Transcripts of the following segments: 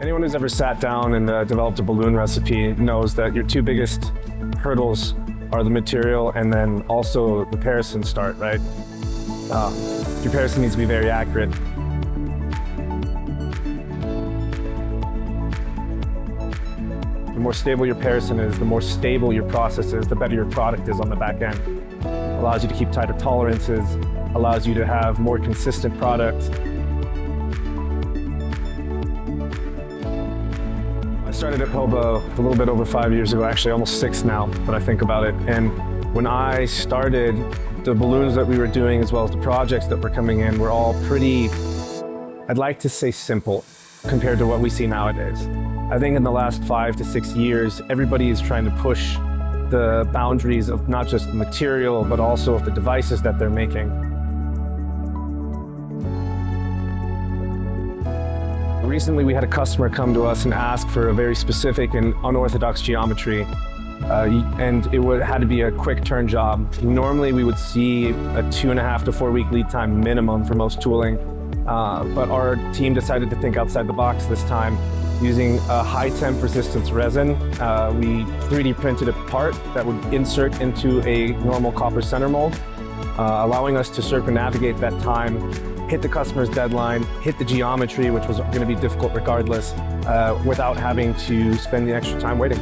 Anyone who's ever sat down and developed a balloon recipe knows that your two biggest hurdles are the material and then also the Parison start, right? Your Parison needs to be very accurate. The more stable your Parison is, the more stable your process is, the better your product is on the back end. Allows you to keep tighter tolerances, allows you to have more consistent product. I started at Hobo a little bit over 5 years ago, actually almost 6 now, when I think about it. And when I started, the balloons that we were doing as well as the projects that were coming in were all pretty, I'd like to say simple compared to what we see nowadays. I think in the last 5 to 6 years, everybody is trying to push the boundaries of not just the material, but also of the devices that they're making. Recently, we had a customer come to us and ask for a very specific and unorthodox geometry, and it had to be a quick turn job. Normally, we would see a 2.5 to 4 week lead time minimum for most tooling, but our team decided to think outside the box this time. Using a high temp resistance resin, we 3D printed a part that would insert into a normal copper center mold, allowing us to circumnavigate that time, hit the customer's deadline, hit the geometry, which was going to be difficult regardless, without having to spend the extra time waiting.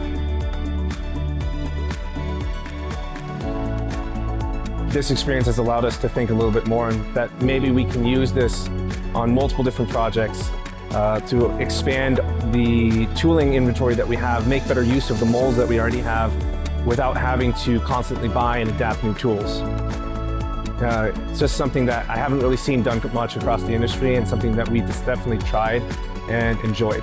This experience has allowed us to think a little bit more, and that maybe we can use this on multiple different projects to expand the tooling inventory that we have, make better use of the molds that we already have without having to constantly buy and adapt new tools. It's just something that I haven't really seen done much across the industry, and something that we just definitely tried and enjoyed.